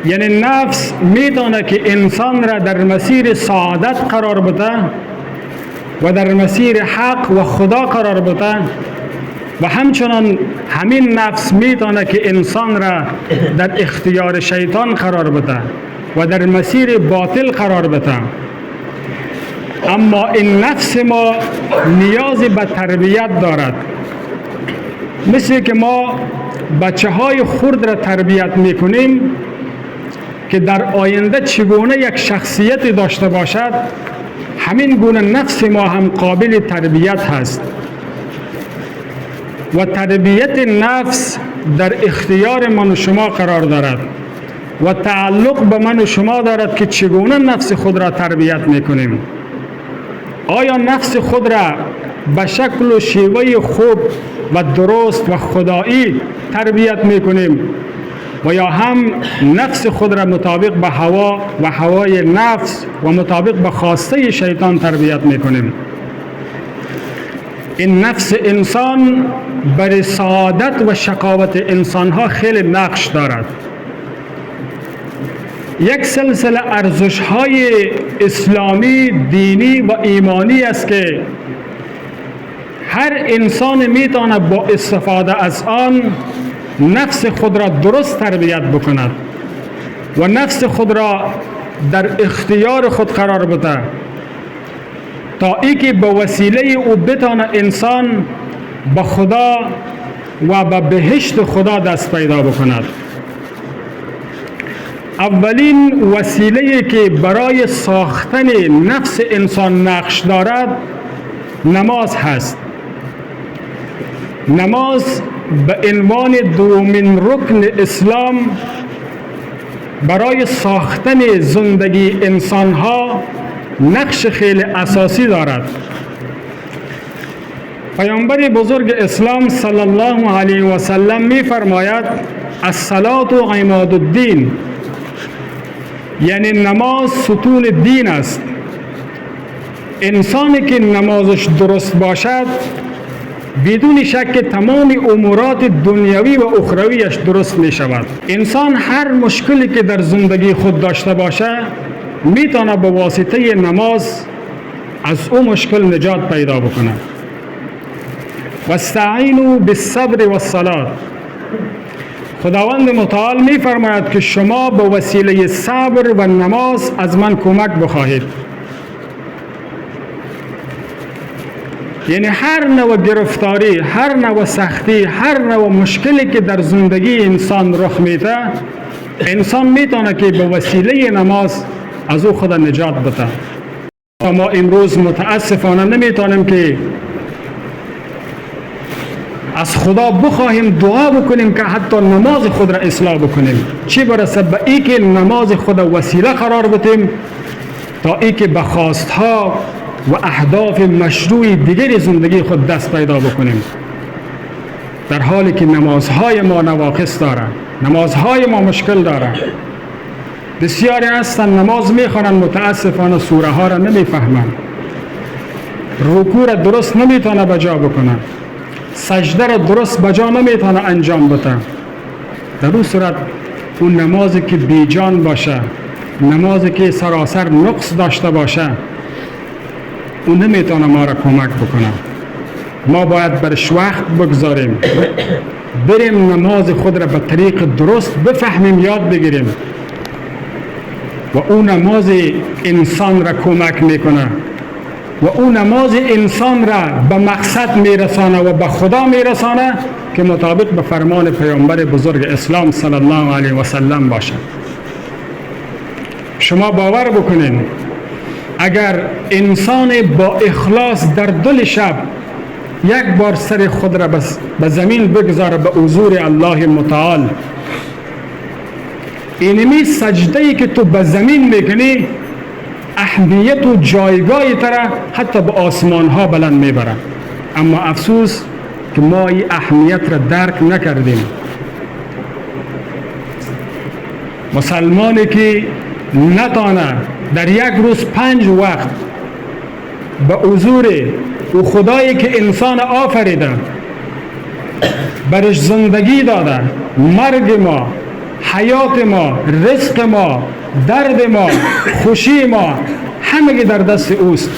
یعنی نفس میتونه که انسان را در مسیر سعادت قرار بده و در مسیر حق و خدا قرار بده و همچنان همین نفس میتونه که انسان را در اختیار شیطان قرار بده و در مسیر باطل قرار بده. اما این نفس ما نیاز به تربیت دارد. مثل که ما بچه های خرد را تربیت میکنیم که در آینده چگونه یک شخصیت داشته باشد، همین گونه نفس ما هم قابل تربیت هست و تربیت نفس در اختیار من و شما قرار دارد و تعلق به من و شما دارد که چگونه نفس خود را تربیت میکنیم. آیا نفس خود را به شکل و شیوه خوب و درست و خدایی تربیت میکنیم و یا هم نفس خود را مطابق به هوا و هوای نفس و مطابق به خواسته شیطان تربیت میکنیم؟ این نفس انسان بر سعادت و شقاوت انسان ها خیلی نقش دارد. یک سلسله ارزش های اسلامی، دینی و ایمانی است که هر انسان میتونه با استفاده از آن نفس خود را درست تربیت بکند و نفس خود را در اختیار خود قرار بده تا ای که به وسیله او بتانه انسان به خدا و به بهشت خدا دست پیدا بکند. اولین وسیله که برای ساختن نفس انسان نقش دارد نماز هست. نماز به عنوان دومین رکن اسلام برای ساختن زندگی انسان ها نقش خیلی اساسی دارد. پیامبر بزرگ اسلام صلی الله علیه و سلم می فرماید الصلاة عماد الدین، یعنی نماز ستون دین است. انسانی که نمازش درست باشد بدون شک تمام امورات دنیوی و اخرویش درست می شود. انسان هر مشکلی که در زندگی خود داشته باشه میتونه به واسطه نماز از اون مشکل نجات پیدا بکنه. واستعینوا بالصبر والصلاة، خداوند متعال می فرماید که شما به وسیله صبر و نماز از من کمک بخواهید. یعنی هر نوع گرفتاری، هر نوع سختی، هر نوع مشکلی که در زندگی انسان رخ میده، انسان میتونه که به وسیله نماز از او خود نجات بده. ما امروز متاسفانه نمیتونیم که از خدا بخواهیم دعا بکنیم که حتی نماز خود را اصلاح بکنیم، چی برسه به ای که نماز خود وسیله قرار بدیم تا ای که به خواستها و اهداف مشروع دیگر زندگی خود دست پیدا بکنیم، در حالی که نمازهای ما نواقص داره، نمازهای ما مشکل داره. بسیاری هستن نماز میخوانن متاسفانه سوره ها را نمیفهمن، رکوع را درست نمیتونه بجا بکنن، سجده را درست بجا نمیتونه انجام بده. در اون صورت اون نمازی که بیجان باشه، نمازی که سراسر نقص داشته باشه، اون نمیتونه ما را کمک بکنه. ما باید برش وقت بگذاریم، بریم نماز خود را به طریق درست بفهمیم، یاد بگیریم و اون نماز انسان را کمک میکنه و اون نماز انسان را به مقصد میرسانه و به خدا میرسانه که مطابق به فرمان پیامبر بزرگ اسلام صلی الله علیه و سلم باشه. شما باور بکنین اگر انسان با اخلاص در دل شب یک بار سر خود را به زمین بگذاره به حضور الله متعال، اینمی سجده‌ای که تو به زمین میکنی اهمیت و جایگاهی تره حتی به آسمان ها بلند میبره. اما افسوس که ما این اهمیت را درک نکردیم. مسلمانی که نتانه در یک روز 5 وقت به حضور او خدایی که انسان آفریده، برش زندگی داده، مرگ ما حیات ما، رزق ما، درد ما، خوشی ما همگی در دست اوست.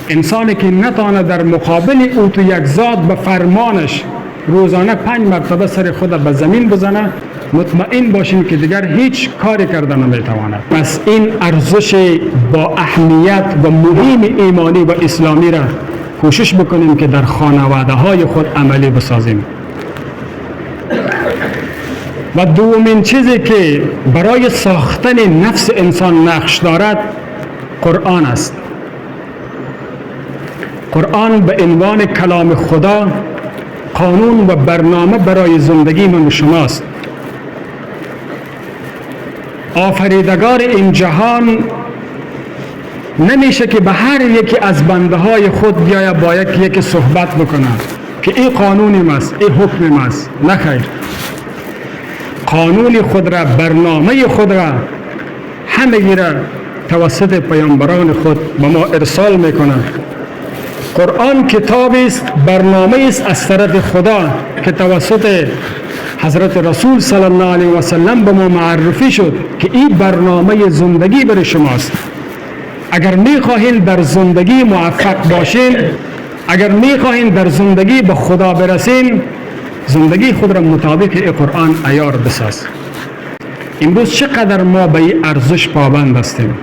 انسانی که نتانه در مقابل او تو یک ذات به فرمانش روزانه 5 مرتبه سر خود به زمین بزنه، مطمئن باشین که دیگر هیچ کاری کرده نمیتواند. پس این ارزش با اهمیت و مهم ایمانی و اسلامی را کوشش بکنیم که در خانواده های خود عملی بسازیم. و دومین چیزی که برای ساختن نفس انسان نقش دارد قرآن است. قرآن به عنوان کلام خدا قانون و برنامه برای زندگی من و شماست. آفریدگار این جهان نمیشه که به هر یکی از بنده های خود بیاید با یکی صحبت بکنه که این قانونی است، این حکم است. نه خیر. قانون خود را، برنامه خود را، همگی را توسط پیامبران خود به ما ارسال میکنه. قرآن کتابی است، برنامه است از طرف خدا که توسط حضرت رسول صلی الله علیه و سلم به ما معرفی شد که این برنامه زندگی برای شماست. اگر میخواهید در زندگی موفق باشین، اگر میخواهید در زندگی به خدا برسین، زندگی خود را مطابق این قرآن عیار بساز. امروز چقدر ما به این ارزش پابند هستیم.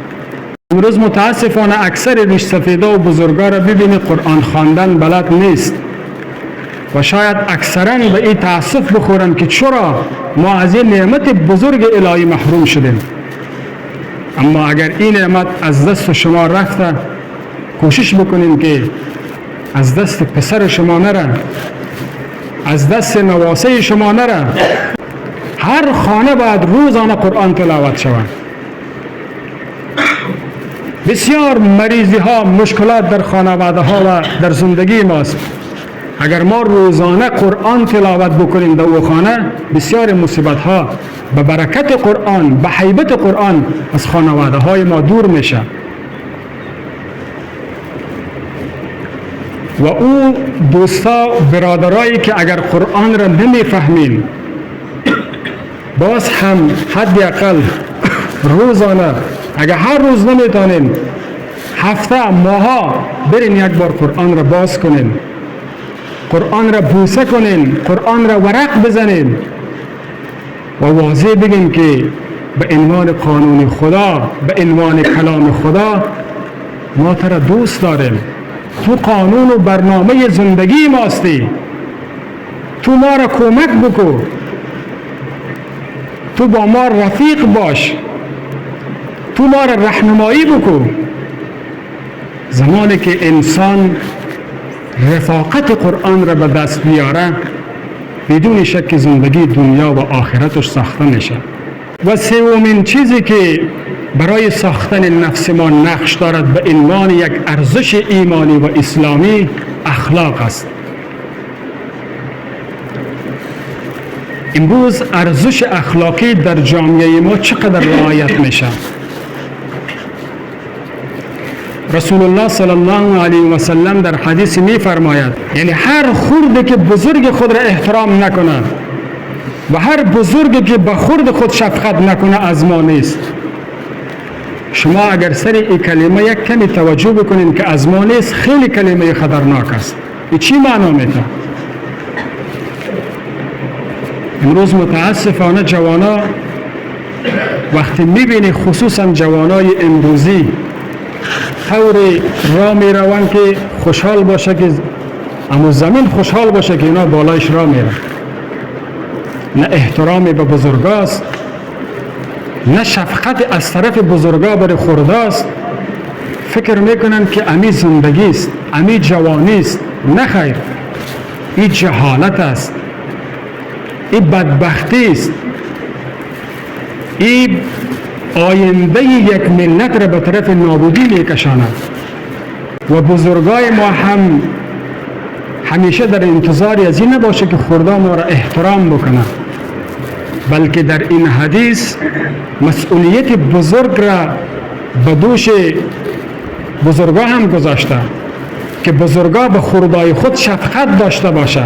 امروز متاسفانه اکثر ریش سفیدا و بزرگا را ببینید قرآن خواندن بلد نیست و شاید اکثرا به این تاسف بخورن که چرا ما از این نعمت بزرگ الهی محروم شدیم. اما اگر این نعمت از دست شما رفته، کوشش بکنیم که از دست پسر شما نره، از دست نواسه شما نره. هر خانه باید روزانه قرآن تلاوت شود. بسیار مریضی ها، مشکلات در خانواده ها و در زندگی ماست. اگر ما روزانه قرآن تلاوت بکنیم در او خانه، بسیار مصیبت ها به برکت قرآن، به هیبت قرآن از خانواده های ما دور میشه. و او دوستا، برادرایی که اگر قرآن را نمیفهمین، باز هم حداقل روزانه، اگر هر روز نمیتونین، هفته، ماها برین یک بار قرآن را باز کنین، قرآن را بوسه کنین، قرآن را ورق بزنین و واضح بگین که به عنوان قانون خدا، به عنوان کلام خدا ما ترا دوست داریم. تو قانون و برنامه زندگی ماستی. تو ما را کمک بکن. تو با ما رفیق باش. تو ما را رهنمایی بکن. زمانی که انسان رفاقت قرآن را به دست بیاره، بدون شک زندگی دنیا و آخرتش ساخته میشه. و سومین چیزی که برای ساختن نفس ما نقش دارد به عنوان یک ارزش ایمانی و اسلامی، اخلاق است. امروز ارزش اخلاقی در جامعه ما چقدر رعایت میشه؟ رسول الله صلی الله علیه و سلم در حدیث می فرماید، یعنی هر خرد که بزرگ خود را احترام نکنه و هر بزرگی که به خرد خود شفقت نکنه از ما نیست. شما اگر سر این کلمه یک کمی توجه بکنین که از ما نیست، خیلی کلمه خطرناک است. این چی معنا میده؟ امروز متاسفانه جوانا وقتی میبینی، خصوصا جوانای امروزی، طوری راه میرون که خوشحال باشه که اما زمین خوشحال باشه که اینا بالایش راه میره. نه احترامی به بزرگاست، نه شفقت از طرف بزرگا برای خرداست. فکر میکنن که امی زندگی است، امی جوانی است. نه خیر، این جهالت است، این بدبختی است، این آینده یک ملت را به طرف نابودی میکشاند. و بزرگای ما هم همیشه در انتظاری از این نباشه که خردا ما را احترام بکنه، بلکه در این حدیث مسئولیت بزرگ را به دوش بزرگا هم گذاشته که بزرگا به خردای خود شفقت داشته باشه.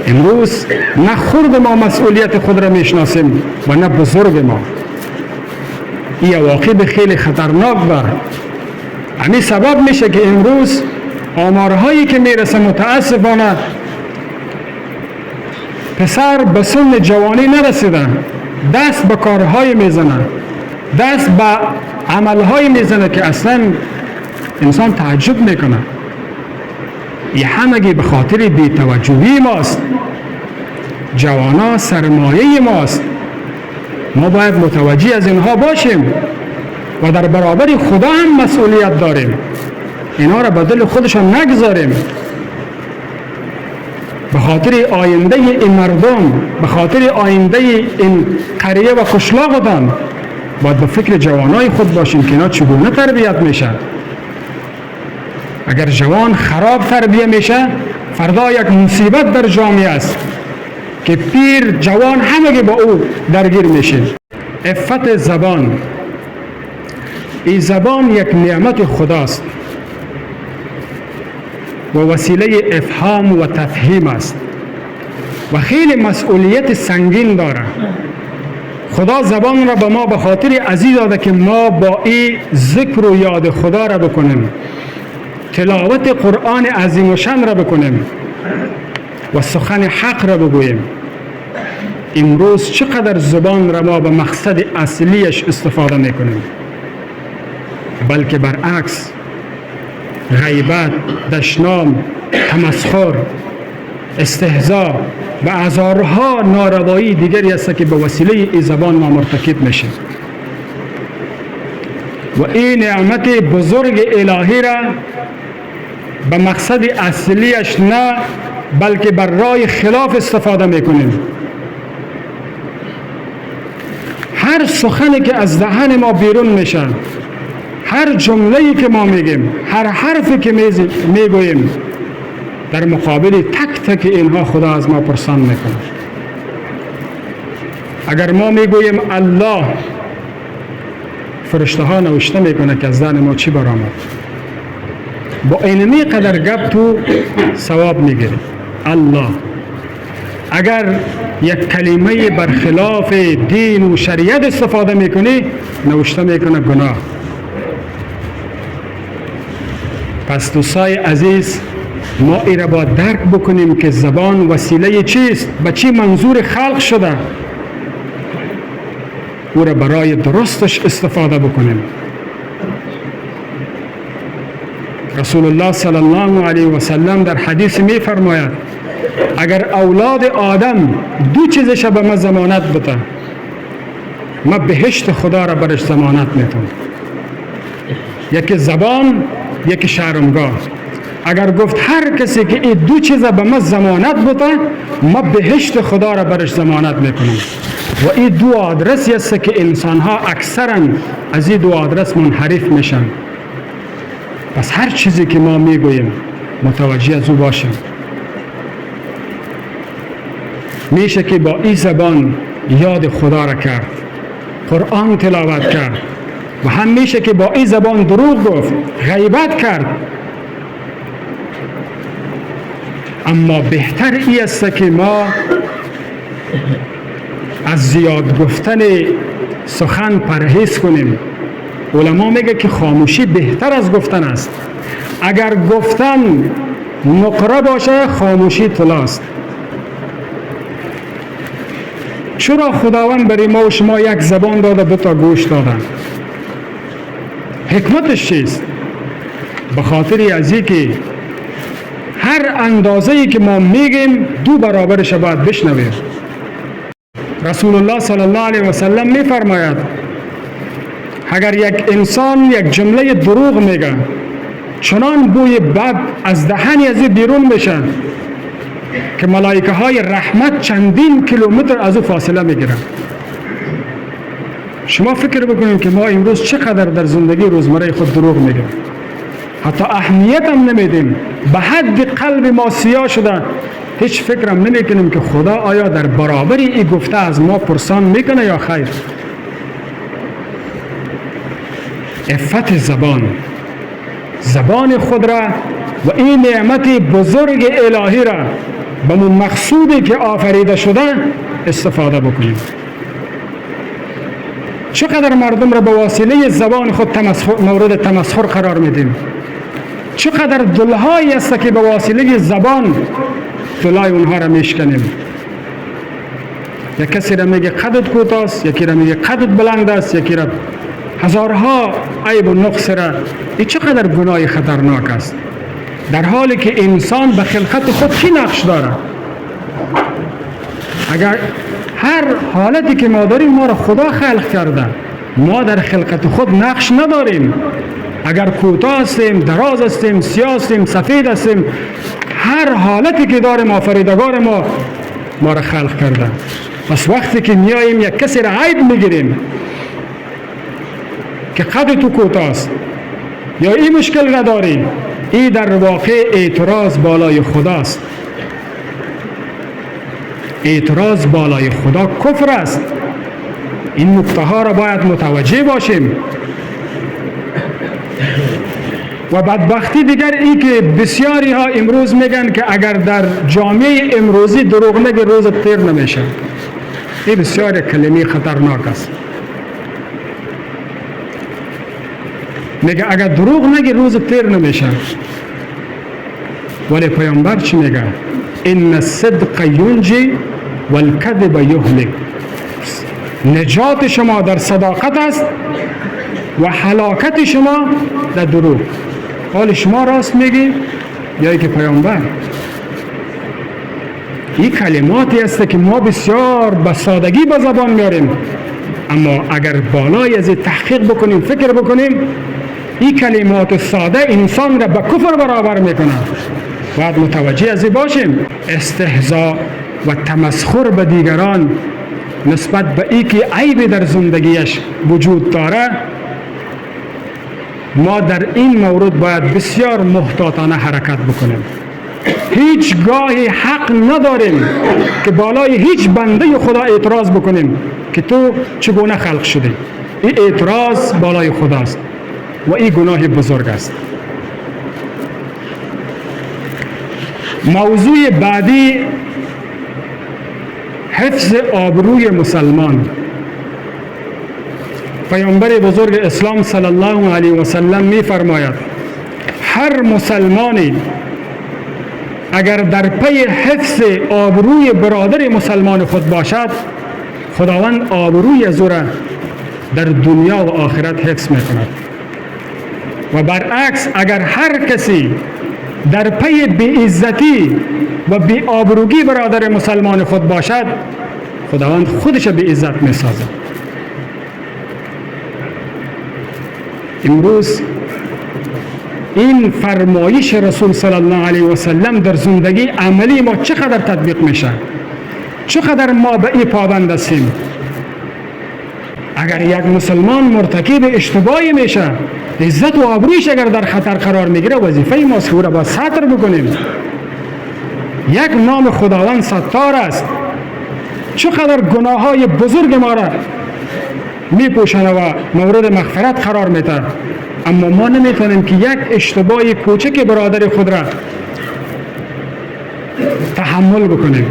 امروز نه خرد ما مسئولیت خود را میشناسیم و نه بزرگ ما. این عواقب خیلی خطرناک داره. همین سبب میشه که امروز آمارهایی که میرسه متاسفانه پسر به سن جوانی نرسیده دست به کارهای میزنه، دست به عملهای میزنه که اصلا انسان تعجب میکنه. این همگی به خاطر بی‌توجهی ماست. جوانا سرمایه ماست. ما باید متوجه از اینها باشیم و در برابر خدا هم مسئولیت داریم. اینا را به دل خودشان نگذاریم. به خاطر آینده این مردم، به خاطر آینده این قریه و قشلاقتان باید به فکر جوانای خود باشیم که اینا چگونه تربیت میشه. اگر جوان خراب تربیت میشه فردا یک مصیبت در جامعه است که پیر جوان همگی با او درگیر میشه. عفت زبان، این زبان یک نعمت خداست و وسیله افهام و تفهیم است و خیلی مسئولیت سنگین داره. خدا زبان را به ما به خاطر عزیز داده که ما با این ذکر و یاد خدا را بکنیم، تلاوت قرآن عظیم و شان را بکنیم و سخن حق را بگوییم. امروز چقدر زبان را ما به مقصد اصلیش استفاده میکنیم، بلکه برعکس غیبت، دشنام، تمسخر، استهزاء و هزارها ناروایی دیگری است که به وسیله این زبان ما مرتکب میشیم و این نعمت بزرگ الهی را به مقصد اصلیش نه بلکه بر راه خلاف استفاده میکنیم. هر سخنی که از دهن ما بیرون میشه، هر جمله‌ای که ما میگیم، هر حرفی که میگوییم، در مقابل تک تک اینها خدا از ما پرسان میکنه. اگر ما میگوییم الله، فرشته ها نوشته میکنه که از زن ما چی برآمد. با اینمی قدر گپ تو ثواب میگیری. الله اگر یک کلمه برخلاف دین و شریعت استفاده میکنی نوشته میکنه گناه. پس دوستای عزیز، ما این را باید درک بکنیم که زبان وسیله چیست، به چی منظور خلق شده، او را برای درستش استفاده بکنیم. رسول الله صلی الله علیه و سلم در حدیث می فرماید اگر اولاد آدم دو چیزش به ما ضمانت بده، ما بهشت خدا را برش ضمانت میتونم. یکی زبان، یکی شرمگاه. اگر گفت هر کسی که این دو چیز به ما ضمانت بده، ما بهشت خدا را برش ضمانت میکنم. و این دو آدرسی است که انسان ها اکثرا از این دو آدرس منحرف میشن. پس هر چیزی که ما میگوییم متوجه از او باشیم. میشه که با این زبان یاد خدا را کرد، قرآن تلاوت کرد، و هم میشه که با این زبان دروغ گفت، غیبت کرد. اما بهتر ای است که ما از زیاد گفتن سخن پرهیز کنیم. علما میگه که خاموشی بهتر از گفتن است. اگر گفتن نقره باشه، خاموشی طلاست. چرا خداوند برای ما و شما یک زبان داده، دو تا گوش دادن؟ حکمتش چیست؟ به خاطر از این که هر اندازه‌ای که ما میگیم دو برابرش باید بشنویم. رسول الله صلی الله علیه و سلم میفرماید اگر یک انسان یک جمله دروغ میگه، چنان بوی بد از دهن از بیرون میشه که ملائکه های رحمت چندین کیلومتر از او فاصله میگیرن. شما فکر بکنید که ما امروز چقدر در زندگی روزمره خود دروغ میگیم، حتی اهمیت هم نمیدیم، به حد قلب ما سیاه شده. هیچ فکرم نمیکنیم که خدا آیا در برابر این گفته از ما پرسان میکنه یا خیر. عفت زبان، زبان خود را و این نعمت بزرگ الهی را به اون مقصودی که آفریده شده استفاده بکنیم. چقدر مردم را به وسیله زبان خود مورد تمسخر قرار میدیم. چقدر دلهایی است که به وسیله زبان دلای اونها را میشکنیم. یک کسی را میگه قدت کوتاه است، یکی را میگه قدت بلند است، یکی را هزارها عیب و نقص را. این چقدر گناه خطرناک است، در حالی که انسان به خلقت خود چی نقش داره؟ اگر هر حالتی که ما داریم ما را خدا خلق کرده، ما در خلقت خود نقش نداریم. اگر کوتاه هستیم، دراز هستیم، سیاه هستیم، سفید هستیم، هر حالتی که داریم آفریدگار ما را خلق کرده. پس وقتی که میاییم یک کسی را عیب میگیریم که قد تو کوتاه است یا این مشکل را داری، این در واقع اعتراض بالای خداست. اعتراض بالای خدا کفر است. این نکته ها را باید متوجه باشیم. و بدبختی دیگر این که بسیاری ها امروز میگن که اگر در جامعه امروزی دروغ نگی روزت تیر نمیشه. این بسیار کلمه خطرناک است. میگه اگر دروغ نگی روزت تیر نمیشه. ولی پیامبر چی میگه؟ ان الصدق ینجی والکذب یهلک. نجات شما در صداقت است و هلاکت شما در دروغ. حال شما راست میگی یا ای که پیامبر؟ این کلماتی است که ما بسیار به سادگی به زبان میاریم، اما اگر بالای از تحقیق بکنیم، فکر بکنیم، این کلمات ساده انسان را به کفر برابر میکنه. باید متوجه از این باشیم. استهزاء و تمسخر به دیگران نسبت به ای که عیبی در زندگیش وجود داره، ما در این مورد باید بسیار محتاطانه حرکت بکنیم. هیچ گاهی حق نداریم که بالای هیچ بنده خدا اعتراض بکنیم که تو چگونه خلق شدی. این اعتراض بالای خداست و این گناه بزرگ است. موضوع بعدی حفظ آبروی مسلمان. پیامبر بزرگ اسلام صلی الله علیه و سلم می فرماید هر مسلمانی اگر در پی حفظ آبروی برادر مسلمان خود باشد، خداوند آبروی از او را در دنیا و آخرت حفظ می کند. و برعکس اگر هر کسی در پی بی‌عزتی و بی آبروگی برادر مسلمان خود باشد، خداوند خودش به عزت می سازد. امروز این فرمایش رسول صلی الله علیه و سلم در زندگی عملی ما چقدر تطبیق میشه؟ چقدر ما به این پابند هستیم؟ اگر یک مسلمان مرتکب اشتباهی میشه، عزت و آبرویش اگر در خطر قرار میگیره، وظیفه ماست که او را با ستر بکنیم. یک نام خداوند ستار است. چقدر گناه های بزرگ ما را میپوشنه و مورد مغفرت قرار میده، اما ما نمیتونیم که یک اشتباه کوچک برادر خود را تحمل بکنیم.